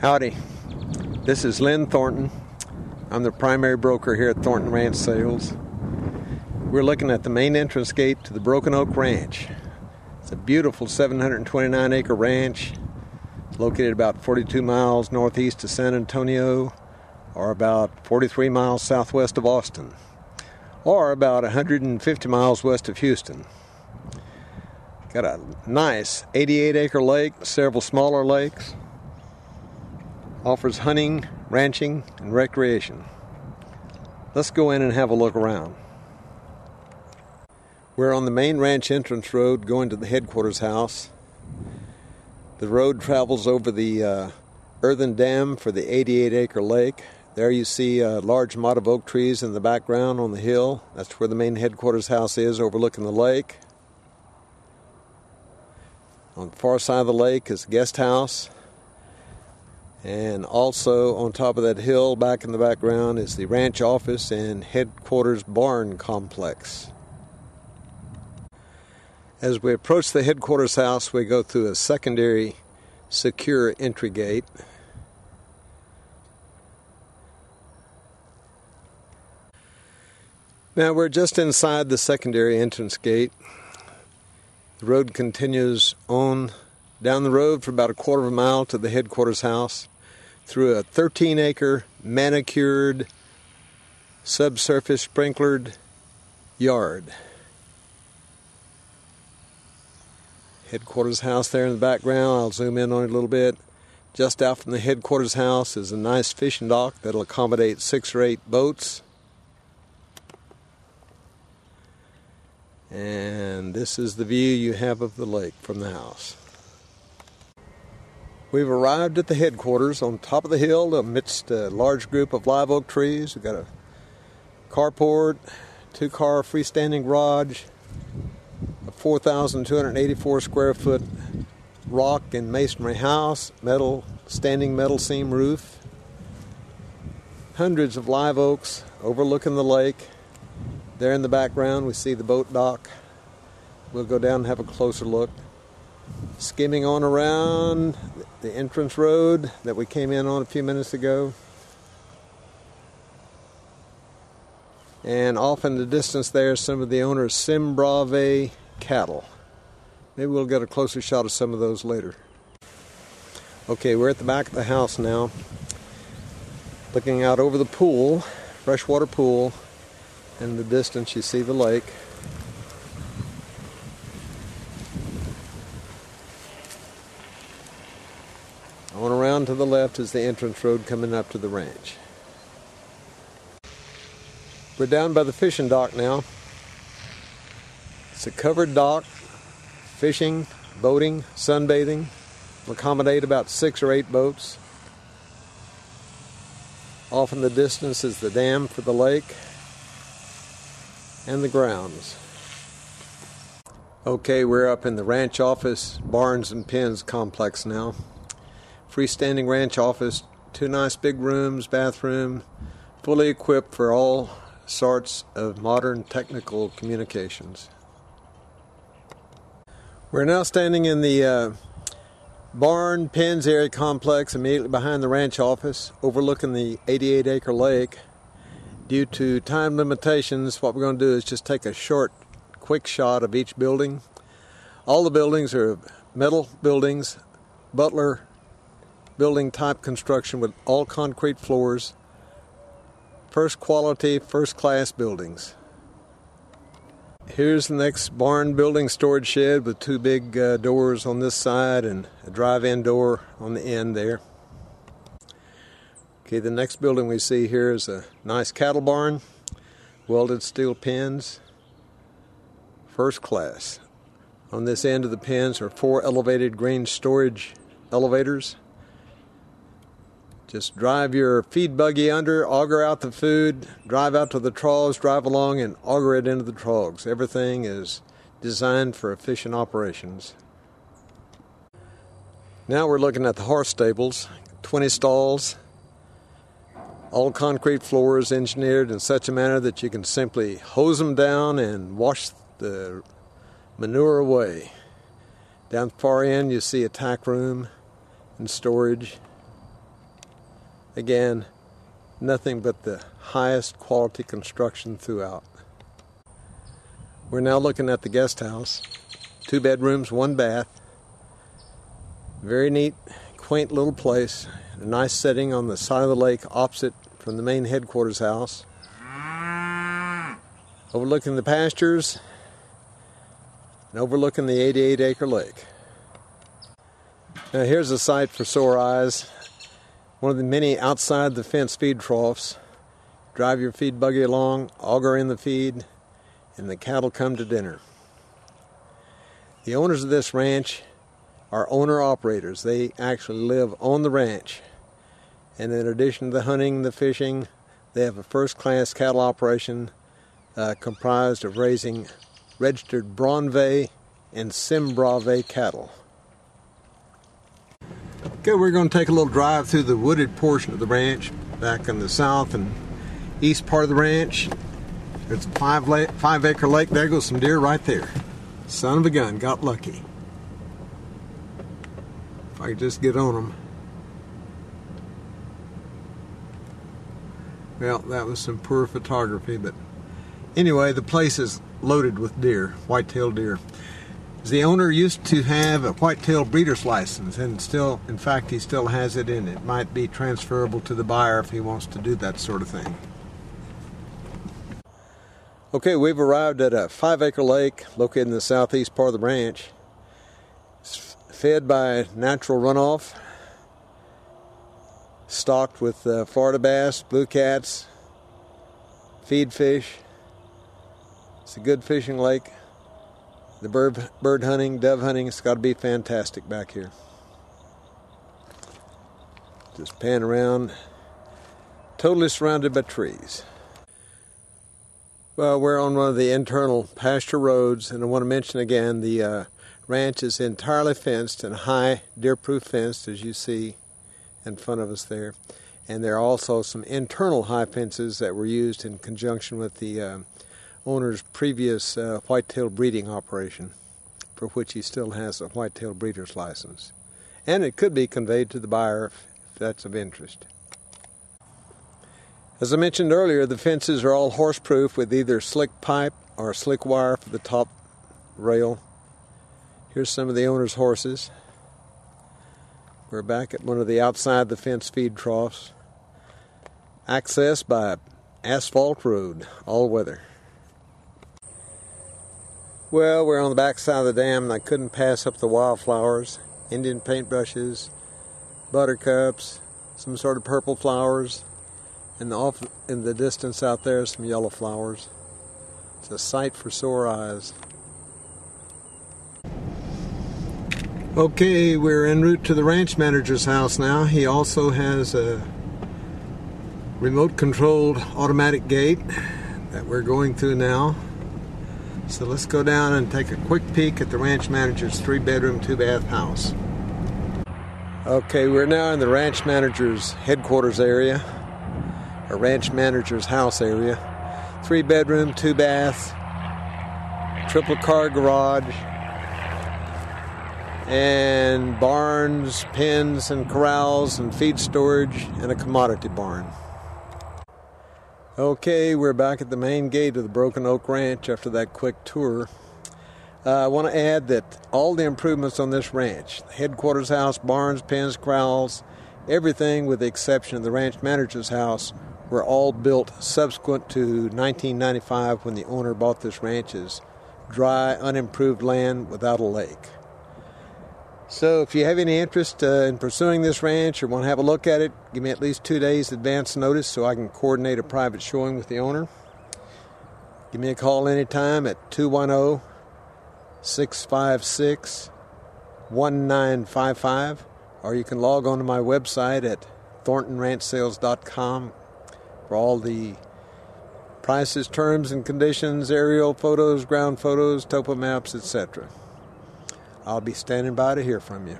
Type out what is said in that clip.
Howdy, this is Lynn Thornton. I'm the primary broker here at Thornton Ranch Sales. We're looking at the main entrance gate to the Broken Oak Ranch. It's a beautiful 729-acre ranch located about 42 miles northeast of San Antonio, or about 43 miles southwest of Austin, or about 150 miles west of Houston. Got a nice 88-acre lake, several smaller lakes. Offers hunting, ranching, and recreation. Let's go in and have a look around. We're on the main ranch entrance road going to the headquarters house. The road travels over the earthen dam for the 88-acre lake. There you see a large mott of oak trees in the background on the hill. That's where the main headquarters house is, overlooking the lake. On the far side of the lake is the guest house. And also on top of that hill back in the background is the ranch office and headquarters barn complex. As we approach the headquarters house, we go through a secondary secure entry gate. Now we're just inside the secondary entrance gate. The road continues on down the road for about a quarter of a mile to the headquarters house, through a 13-acre manicured, subsurface sprinklered yard. Headquarters house there in the background. I'll zoom in on it a little bit. Just out from the headquarters house is a nice fishing dock that'll accommodate 6 or 8 boats. And this is the view you have of the lake from the house. We've arrived at the headquarters on top of the hill amidst a large group of live oak trees. We've got a carport, 2-car freestanding garage, a 4,284 square foot rock and masonry house, standing metal seam roof, hundreds of live oaks overlooking the lake. There in the background we see the boat dock. We'll go down and have a closer look. Skimming on around the entrance road that we came in on a few minutes ago. And off in the distance there, some of the owner's Simbrave cattle. Maybe we'll get a closer shot of some of those later. Okay, we're at the back of the house now, looking out over the pool, freshwater pool. In the distance you see the lake. On around to the left is the entrance road coming up to the ranch. We're down by the fishing dock now. It's a covered dock, fishing, boating, sunbathing. Will accommodate about 6 or 8 boats. Off in the distance is the dam for the lake and the grounds. Okay, we're up in the ranch office, barns and pens complex now. Freestanding ranch office, 2 nice big rooms, bathroom, fully equipped for all sorts of modern technical communications. We're now standing in the barn pens area complex immediately behind the ranch office, overlooking the 88-acre lake. Due to time limitations, what we're going to do is just take a short, quick shot of each building. All the buildings are metal buildings, Butler building type construction with all concrete floors, first quality, first class buildings. Here's the next barn building storage shed with 2 big doors on this side and a drive-in door on the end there. Okay, the next building we see here is a nice cattle barn, welded steel pens, first class. On this end of the pens are 4 elevated grain storage elevators. Just drive your feed buggy under, auger out the food, drive out to the troughs, drive along and auger it into the troughs. Everything is designed for efficient operations. Now we're looking at the horse stables, 20 stalls, all concrete floors engineered in such a manner that you can simply hose them down and wash the manure away. Down the far end you see a tack room and storage. Again, nothing but the highest quality construction throughout. We're now looking at the guest house. 2 bedrooms, 1 bath. Very neat, quaint little place. A nice setting on the side of the lake opposite from the main headquarters house. Overlooking the pastures and overlooking the 88-acre lake. Now here's a sight for sore eyes. One of the many outside the fence feed troughs. Drive your feed buggy along, auger in the feed, and the cattle come to dinner. The owners of this ranch are owner-operators. They actually live on the ranch. And in addition to the hunting and the fishing, they have a first-class cattle operation comprised of raising registered Bronve and Simbrave cattle. Okay, we're going to take a little drive through the wooded portion of the ranch, back in the south and east part of the ranch. There's a 5-acre lake. There goes some deer right there. Son of a gun, got lucky. If I could just get on them. Well, that was some poor photography, but anyway, the place is loaded with deer, white-tailed deer. The owner used to have a white-tailed breeder's license, and still, in fact, he still has it in it. It might be transferable to the buyer if he wants to do that sort of thing. Okay, we've arrived at a 5-acre lake located in the southeast part of the ranch. It's fed by natural runoff, stocked with Florida bass, blue cats, feed fish. It's a good fishing lake. The bird hunting, dove hunting, it's got to be fantastic back here. Just pan around, totally surrounded by trees. Well, we're on one of the internal pasture roads, and I want to mention again, the ranch is entirely fenced and high deer-proof fenced, as you see in front of us there. And there are also some internal high fences that were used in conjunction with the owner's previous whitetail breeding operation, for which he still has a whitetail breeder's license. And it could be conveyed to the buyer if that's of interest. As I mentioned earlier, the fences are all horse-proof with either slick pipe or slick wire for the top rail. Here's some of the owner's horses. We're back at one of the outside the fence feed troughs, accessed by asphalt road, all weather. Well, we're on the back side of the dam, and I couldn't pass up the wildflowers, Indian paintbrushes, buttercups, some sort of purple flowers, and off in the distance out there, some yellow flowers. It's a sight for sore eyes. Okay, we're en route to the ranch manager's house now. He also has a remote-controlled automatic gate that we're going through now. So let's go down and take a quick peek at the ranch manager's 3-bedroom, 2-bath house. Okay, we're now in the ranch manager's headquarters area, or ranch manager's house area. 3-bedroom, 2-bath, triple car garage, and barns, pens, and corrals, and feed storage, and a commodity barn. Okay, we're back at the main gate of the Broken Oak Ranch after that quick tour. I want to add that all the improvements on this ranch, the headquarters house, barns, pens, corrals, everything with the exception of the ranch manager's house, were all built subsequent to 1995 when the owner bought this ranch as dry, unimproved land without a lake. So if you have any interest in pursuing this ranch or want to have a look at it, give me at least 2 days advance notice so I can coordinate a private showing with the owner. Give me a call anytime at 210-656-1955, or you can log on to my website at thorntonranchsales.com for all the prices, terms, and conditions, aerial photos, ground photos, topo maps, etc. I'll be standing by to hear from you.